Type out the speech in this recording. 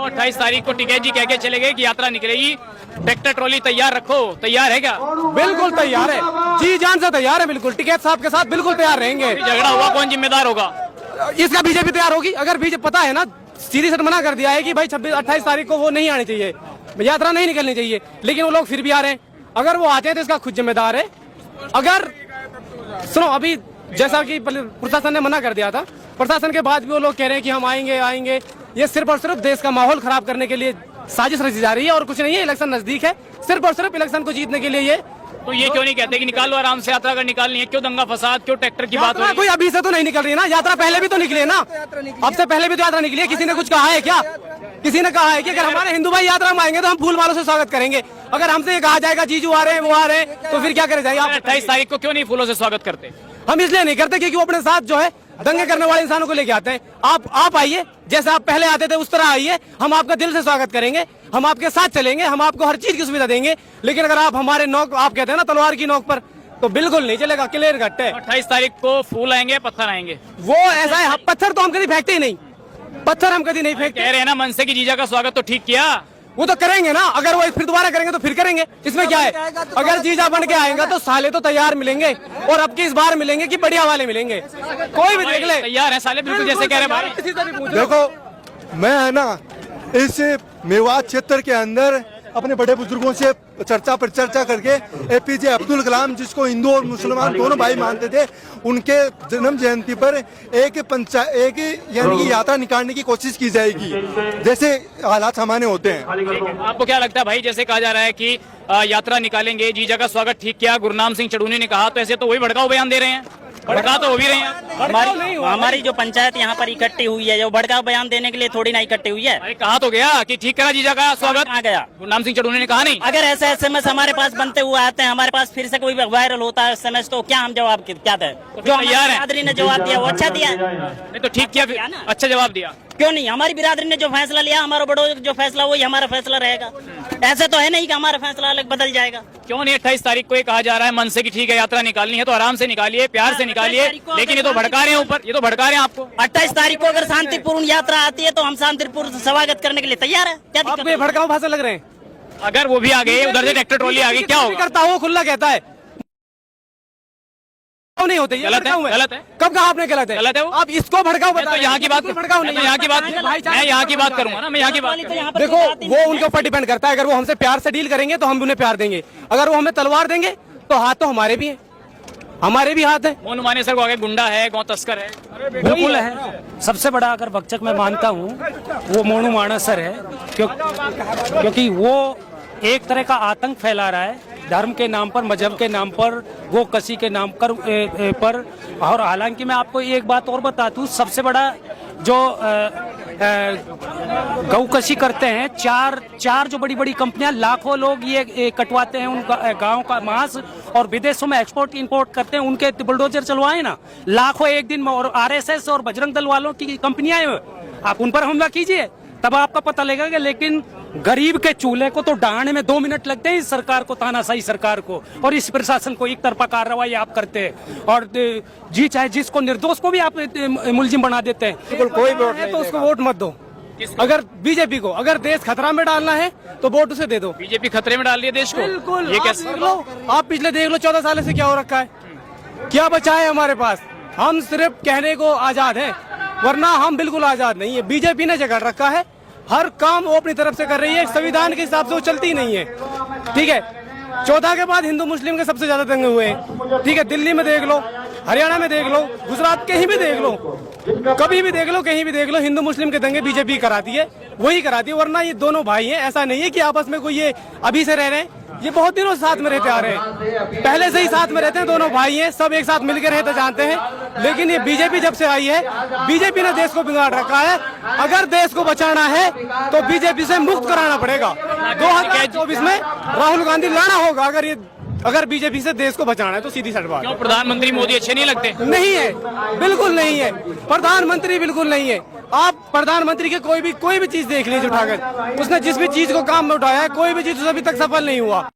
28 तारीख को टिकैत जी कह के चले गए कि यात्रा निकलेगी, ट्रैक्टर ट्रॉली तैयार रखो, तैयार है क्या? बिल्कुल तैयार है, जी जान से तैयार है, बिल्कुल टिकैत साहब के साथ बिल्कुल तैयार रहेंगे। झगड़ा हुआ कौन जिम्मेदार होगा? इसका बीजेपी तैयार होगी। अगर बीजेपी पता है ना, सीधी से मना कर दिया है कि भाई 28 तारीख को वो नहीं आनी चाहिए, यात्रा नहीं निकलनी चाहिए, लेकिन वो लोग फिर भी आ रहे हैं। अगर वो आते हैं तो इसका खुद जिम्मेदार है। अगर सुनो, अभी जैसा कि प्रशासन ने मना कर दिया था, प्रशासन के बाद भी वो लोग कह रहे हैं कि हम आएंगे आएंगे। ये सिर्फ और सिर्फ देश का माहौल खराब करने के लिए साजिश रची जा रही है और कुछ नहीं है। इलेक्शन नजदीक है, सिर्फ और सिर्फ इलेक्शन को जीतने के लिए ये। तो ये क्यों नहीं कहते कि निकाल लो आराम से यात्रा, अगर निकालनी है क्यों दंगा फसाद, क्यों ट्रैक्टर की बात हो रही है? कोई अभी से तो नहीं निकल रही है ना, यात्रा पहले भी तो निकली है ना, अब से पहले भी तो यात्रा निकली है। किसी ने कुछ कहा है क्या? किसी ने कहा है कि अगर हमारे हिंदू भाई यात्रा में आएंगे तो हम फूल मालों से स्वागत करेंगे? अगर हमसे ये कहा जाएगा जीजू आ रहे हैं, वो आ रहे हैं, तो फिर क्या करे जाएगा? 28 तारीख को क्यों नहीं फूलों से स्वागत करते? हम इसलिए नहीं करते क्योंकि वो अपने साथ जो है दंगे करने वाले इंसानों को लेके आते हैं। आप आइए, जैसे आप पहले आते थे उस तरह आइए, हम आपका दिल से स्वागत करेंगे, हम आपके साथ चलेंगे, हम आपको हर चीज की सुविधा देंगे। लेकिन अगर आप हमारे नोक, आप कहते हैं ना तलवार की नोक पर, तो बिल्कुल नहीं चलेगा। क्लियर कट है। 28 तारीख को फूल आएंगे, पत्थर आएंगे? वो ऐसा है, पत्थर तो हम कभी फेंकते ही नहीं, पत्थर हम कभी नहीं फेंकते। कह रहे हैं ना मनसे की जीजा का स्वागत तो ठीक किया, वो तो करेंगे ना, अगर वो फिर दोबारा करेंगे तो फिर करेंगे, इसमें क्या है? अगर जीजा बन के आएगा तो साले तो तैयार मिलेंगे, और अब की इस बार मिलेंगे कि बढ़िया वाले मिलेंगे। कोई भी देख ले, तैयार है साले, बिल्कुल जैसे कह रहे भाई। देखो, मैं है ना इस मेवात क्षेत्र के अंदर अपने बड़े बुजुर्गों से चर्चा पर चर्चा करके एपीजे अब्दुल कलाम, जिसको हिंदू और मुसलमान दोनों भाई मानते थे, उनके जन्म जयंती पर एक यानी कि यात्रा निकालने की कोशिश की जाएगी, जैसे हालात सामान्य होते हैं। आपको क्या लगता है भाई, जैसे कहा जा रहा है कि यात्रा निकालेंगे, जीजा का स्वागत ठीक किया, गुरनाम सिंह चढ़ूनी ने कहा, तो ऐसे तो वही भड़काऊ बयान दे रहे हैं, भड़का तो हो भी रहे हैं। हमारी जो पंचायत यहाँ पर इकट्ठी हुई है, जो भड़का बयान देने के लिए थोड़ी ना इकट्ठी हुई है। अरे कहा तो गया कि ठीक करा जीजा का स्वागत, आ गया गुरनाम सिंह चढ़ूनी ने कहा नहीं। अगर ऐसे एसएमएस हमारे पास बनते हुए आते हैं, हमारे पास फिर से कोई वायरल होता है एसएमएस, तो क्या हम जवाब क्या दें? जो हमारी बिरादरी ने जवाब दिया वो अच्छा दिया, नहीं तो ठीक किया, अच्छा जवाब दिया। क्यों नहीं? हमारी बिरादरी ने जो फैसला लिया, हमारा बड़ों जो फैसला वही हमारा फैसला रहेगा। ऐसे तो है नहीं कि हमारा फैसला अलग बदल जाएगा। क्यों नहीं? 28 तारीख को ये कहा जा रहा है मन से कि ठीक है यात्रा निकालनी है तो आराम से निकालिए, प्यार से निकालिए, लेकिन ये तो भड़का रहे हैं ऊपर, ये तो भड़का रहे हैं आपको। 28 तारीख को अगर शांतिपूर्ण यात्रा आती है तो हम शांतिपूर्ण स्वागत करने के लिए तैयार है। क्या दिक्कत आपको ये भड़काऊ भाषण लग रहे हैं? अगर वो भी आ गए, उधर से ट्रैक्टर ट्रॉली आ गई, क्या होगा? करता वो खुला कहता है नहीं होते, गलत है, गलत है। कब कहा आपने गलत है? गलत है वो। आप इसको भड़काऊ बता तो यहाँ की बात, भड़काऊ नहीं, यहाँ की बात, मैं यहाँ की बात करूंगा ना, मैं यहाँ की बात। देखो, वो उनके ऊपर डिपेंड करता है। अगर वो हमसे प्यार से डील करेंगे तो हम उन्हें प्यार देंगे, अगर वो हमें तलवार देंगे तो हाथ तो हमारे भी हैं, हमारे भी हाथ है। मोनू मानेसर को आगे गुंडा है, गौ तस्कर है, बिल्कुल है। सबसे बड़ा अगर भक्षक मैं मानता हूँ वो मोनू मानेसर है, क्योंकि वो एक तरह का आतंक फैला रहा है धर्म के नाम पर, मजहब के नाम पर, गो कसी के नाम पर। और हालांकि मैं आपको एक बात और बता दूं, सबसे बड़ा जो गौ कसी करते हैं, चार जो बड़ी बड़ी कंपनियां, लाखों लोग ये कटवाते हैं उन गाँव का मांस और विदेशों में एक्सपोर्ट इंपोर्ट करते हैं, उनके बुलडोजर चलवाए ना लाखों एक दिन में। और आरएसएस और बजरंग दल वालों की कंपनियां हैं, आप उन पर हमला कीजिए तब आपका पता लगेगा। लेकिन गरीब के चूल्हे को तो डहाने में 2 मिनट लगते हैं इस सरकार को, तानाशाही सरकार को और इस प्रशासन को। एक तरफा कार्रवाई आप करते हैं और जी चाहे जिसको, निर्दोष को भी आप मुलजिम बना देते हैं। कोई वोट है तो उसको वोट मत दो। अगर बीजेपी को अगर देश खतरा में डालना है तो वोट उसे दे दो। बीजेपी खतरे में डाल रही है देश को, बिल्कुल। ये कैसे? आप पिछले देख लो 14 साल से क्या हो रखा है, क्या बचा है हमारे पास? हम सिर्फ कहने को आजाद है, वरना हम बिल्कुल आजाद नहीं है। बीजेपी ने जगड़ रखा है, हर काम वो अपनी तरफ से कर रही है, संविधान के हिसाब से वो चलती नहीं है। ठीक है, 14 के बाद हिंदू मुस्लिम के सबसे ज्यादा दंगे हुए हैं। ठीक है, दिल्ली में देख लो, हरियाणा में देख लो, गुजरात कहीं भी देख लो, कभी भी देख लो, कहीं भी देख लो, हिंदू मुस्लिम के दंगे बीजेपी कराती है, वही कराती है। वरना ये दोनों भाई हैं, ऐसा नहीं है कि आपस में कोई ये अभी से रह रहे हैं, ये बहुत दिनों से साथ में रहते आ रहे हैं, पहले से ही साथ में रहते हैं। दोनों भाई हैं, सब एक साथ मिलकर रहते जानते हैं। लेकिन ये बीजेपी जब से आई है, बीजेपी ने देश को बिगाड़ रखा है। अगर देश को बचाना है तो बीजेपी से मुक्त कराना पड़ेगा। 2024 में राहुल गांधी लाना होगा अगर बीजेपी से देश को बचाना है तो, सीधी सट बात। क्यों प्रधानमंत्री मोदी अच्छे नहीं लगते? नहीं है, बिल्कुल नहीं है। प्रधानमंत्री बिल्कुल नहीं है। आप प्रधानमंत्री के कोई भी चीज देख लीजिए उठाकर, उसने जिस भी चीज को काम में उठाया है, कोई भी चीज अभी तक सफल नहीं हुआ।